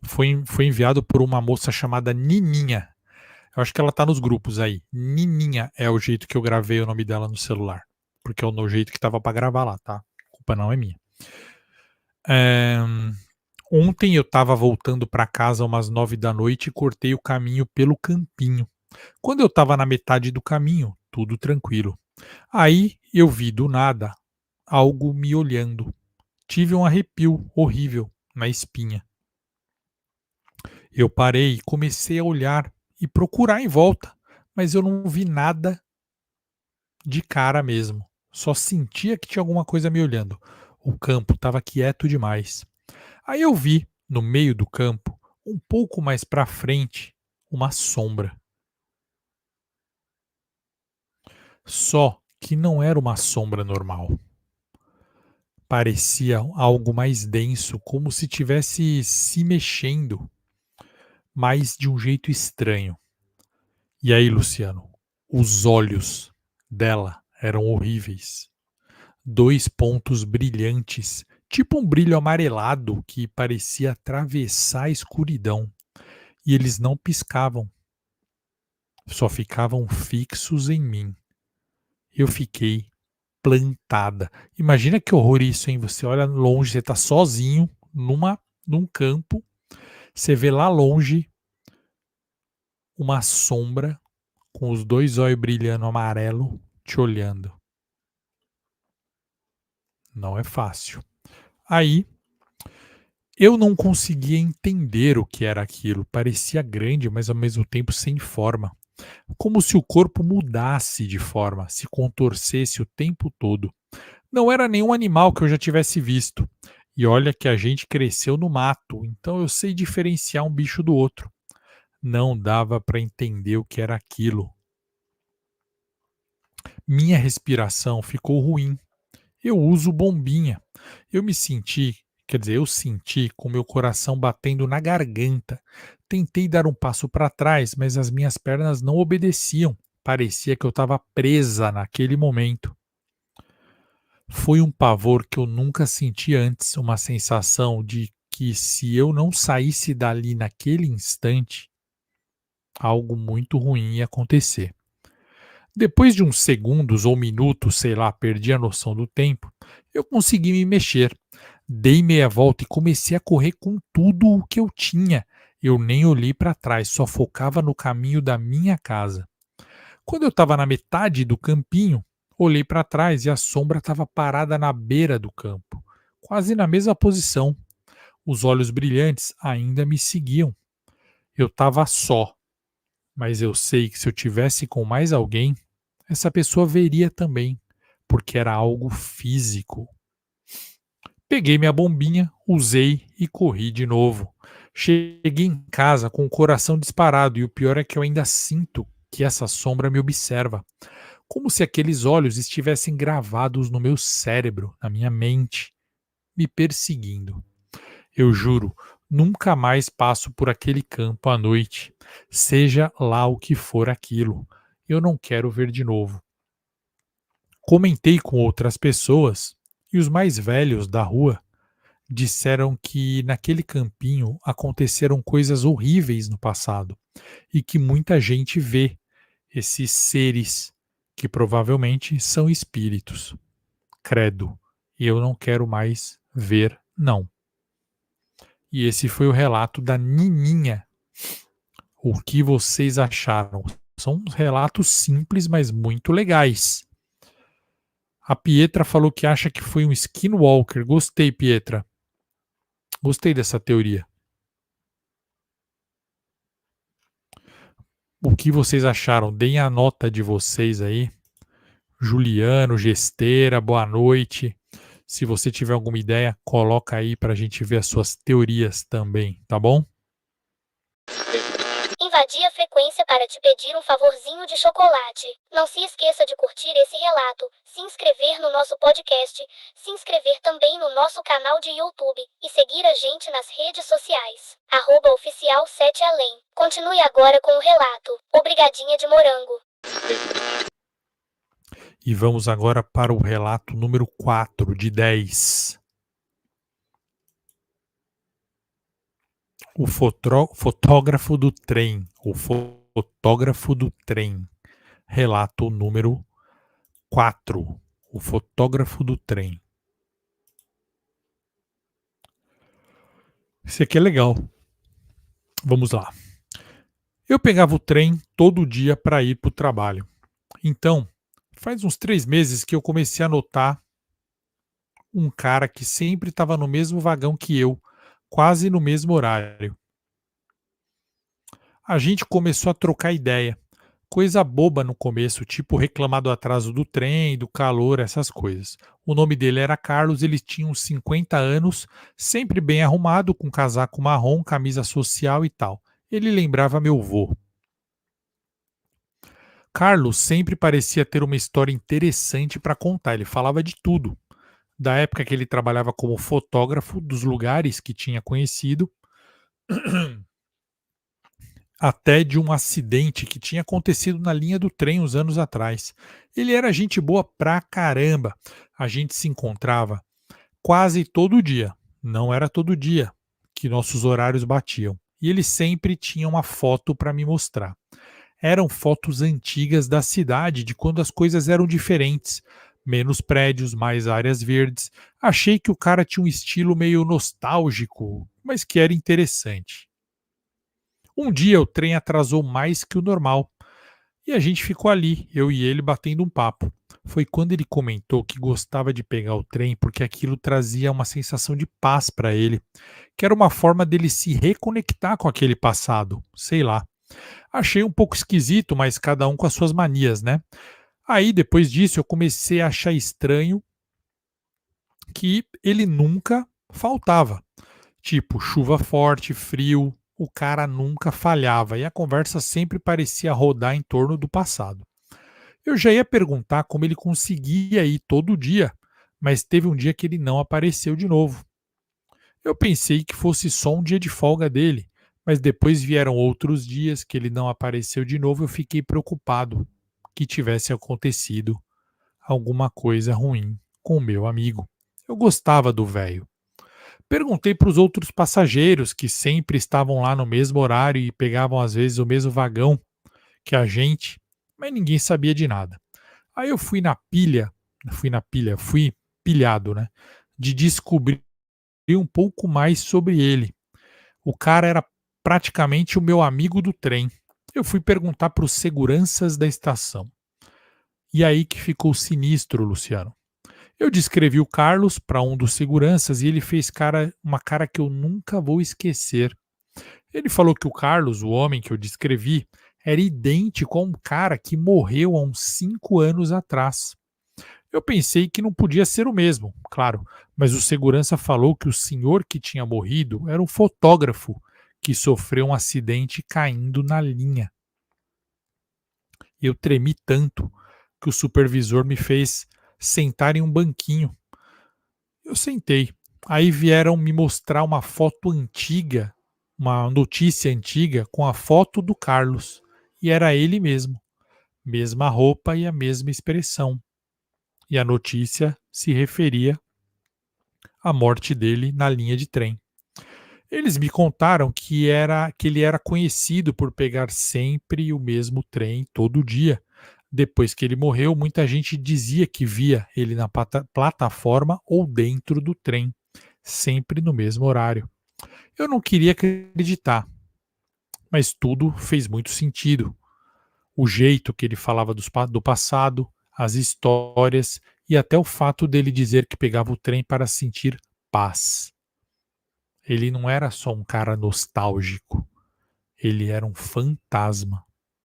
foi enviado por uma moça chamada Nininha. Eu acho que ela tá nos grupos aí. Nininha é o jeito que eu gravei o nome dela no celular. Porque é o jeito que tava pra gravar lá, tá? A culpa não é minha. Eh, Ontem eu tava voltando pra casa umas 9 da noite e cortei o caminho pelo campinho. Quando eu tava na metade do caminho, tudo tranquilo. Aí eu vi do nada algo me olhando. Tive um arrepio horrível na espinha. Eu parei e comecei a olhar e procurar em volta, mas eu não vi nada de cara mesmo. Só sentia que tinha alguma coisa me olhando. O campo estava quieto demais. Aí eu vi, no meio do campo, um pouco mais para frente, uma sombra. Só que não era uma sombra normal. Parecia algo mais denso, como se tivesse se mexendo, mas de um jeito estranho. E aí, Luciano, os olhos dela eram horríveis. 2 pontos brilhantes, tipo um brilho amarelado que parecia atravessar a escuridão. E eles não piscavam, só ficavam fixos em mim. Eu fiquei plantada. Imagina que horror isso, hein? Você olha longe, você tá sozinho num campo, você vê lá longe uma sombra com os 2 olhos brilhando amarelo te olhando. Não é fácil. Aí eu não conseguia entender o que era aquilo. Parecia grande, mas ao mesmo tempo sem forma. Como se o corpo mudasse de forma, se contorcesse o tempo todo. Não era nenhum animal que eu já tivesse visto. E olha que a gente cresceu no mato, então eu sei diferenciar um bicho do outro. Não dava para entender o que era aquilo. Minha respiração ficou ruim. Eu uso bombinha. Eu senti com meu coração batendo na garganta. Tentei dar um passo para trás, mas as minhas pernas não obedeciam. Parecia que eu estava presa naquele momento. Foi um pavor que eu nunca senti antes, uma sensação de que se eu não saísse dali naquele instante, algo muito ruim ia acontecer. Depois de uns segundos ou minutos, sei lá, perdi a noção do tempo, eu consegui me mexer. Dei meia volta e comecei a correr com tudo o que eu tinha. Eu nem olhei para trás, só focava no caminho da minha casa. Quando eu estava na metade do campinho, olhei para trás e a sombra estava parada na beira do campo, quase na mesma posição. Os olhos brilhantes ainda me seguiam. Eu estava só, mas eu sei que se eu tivesse com mais alguém, essa pessoa veria também, porque era algo físico. Peguei minha bombinha, usei e corri de novo. Cheguei em casa com o coração disparado e o pior é que eu ainda sinto que essa sombra me observa, como se aqueles olhos estivessem gravados no meu cérebro, na minha mente, me perseguindo. Eu juro, nunca mais passo por aquele campo à noite, seja lá o que for aquilo. Eu não quero ver de novo. Comentei com outras pessoas e os mais velhos da rua disseram que naquele campinho aconteceram coisas horríveis no passado e que muita gente vê esses seres que provavelmente são espíritos. Credo, eu não quero mais ver, não. E esse foi o relato da Nininha. O que vocês acharam? São relatos simples, mas muito legais. A Pietra falou que acha que foi um skinwalker. Gostei, Pietra. Gostei dessa teoria. O que vocês acharam? Deem a nota de vocês aí. Juliano, Gesteira, boa noite. Se você tiver alguma ideia, coloca aí para a gente ver as suas teorias também, tá bom? Invadi a frequência para te pedir um favorzinho de chocolate. Não se esqueça de curtir esse relato, se inscrever no nosso podcast, se inscrever também no nosso canal de YouTube e seguir a gente nas redes sociais. @oficial 7além. Continue agora com o relato. Obrigadinha de morango. E vamos agora para o relato número 4 de 10. Fotógrafo do trem. O fotógrafo do trem. Relato número 4. O fotógrafo do trem. Esse aqui é legal. Vamos lá. Eu pegava o trem todo dia para ir para o trabalho. Então, faz uns 3 meses que eu comecei a notar um cara que sempre estava no mesmo vagão que eu, quase no mesmo horário. A gente começou a trocar ideia. Coisa boba no começo, tipo reclamar do atraso do trem, do calor, essas coisas. O nome dele era Carlos, ele tinha uns 50 anos, sempre bem arrumado, com casaco marrom, camisa social e tal. Ele lembrava meu vô. Carlos sempre parecia ter uma história interessante para contar, ele falava de tudo. Da época que ele trabalhava como fotógrafo, dos lugares que tinha conhecido, até de um acidente que tinha acontecido na linha do trem uns anos atrás. Ele era gente boa pra caramba. A gente se encontrava quase todo dia. Não era todo dia que nossos horários batiam. E ele sempre tinha uma foto para me mostrar. Eram fotos antigas da cidade, de quando as coisas eram diferentes. Menos prédios, mais áreas verdes. Achei que o cara tinha um estilo meio nostálgico, mas que era interessante. Um dia o trem atrasou mais que o normal e a gente ficou ali, eu e ele batendo um papo. Foi quando ele comentou que gostava de pegar o trem porque aquilo trazia uma sensação de paz para ele, que era uma forma dele se reconectar com aquele passado, sei lá. Achei um pouco esquisito, mas cada um com as suas manias, né? Aí depois disso eu comecei a achar estranho que ele nunca faltava. Tipo, chuva forte, frio, o cara nunca falhava e a conversa sempre parecia rodar em torno do passado. Eu já ia perguntar como ele conseguia ir todo dia, mas teve um dia que ele não apareceu de novo. Eu pensei que fosse só um dia de folga dele, mas depois vieram outros dias que ele não apareceu de novo. Eu fiquei preocupado que tivesse acontecido alguma coisa ruim com o meu amigo. Eu gostava do velho. Perguntei para os outros passageiros que sempre estavam lá no mesmo horário e pegavam às vezes o mesmo vagão que a gente, mas ninguém sabia de nada. Aí eu fui pilhado, né, de descobrir um pouco mais sobre ele. O cara era praticamente o meu amigo do trem. Eu fui perguntar para os seguranças da estação. E aí que ficou sinistro, Luciano. Eu descrevi o Carlos para um dos seguranças e ele fez uma cara que eu nunca vou esquecer. Ele falou que o Carlos, o homem que eu descrevi, era idêntico a um cara que morreu há uns 5 anos atrás. Eu pensei que não podia ser o mesmo, claro, mas o segurança falou que o senhor que tinha morrido era um fotógrafo que sofreu um acidente caindo na linha. Eu tremi tanto que o supervisor me fez sentar em um banquinho. Eu sentei. Aí vieram me mostrar uma foto antiga, uma notícia antiga com a foto do Carlos. E era ele mesmo. Mesma roupa e a mesma expressão. E a notícia se referia à morte dele na linha de trem. Eles me contaram que ele era conhecido por pegar sempre o mesmo trem todo dia. Depois que ele morreu, muita gente dizia que via ele na plataforma ou dentro do trem, sempre no mesmo horário. Eu não queria acreditar, mas tudo fez muito sentido. O jeito que ele falava do passado, as histórias e até o fato dele dizer que pegava o trem para sentir paz. Ele não era só um cara nostálgico, ele era um fantasma.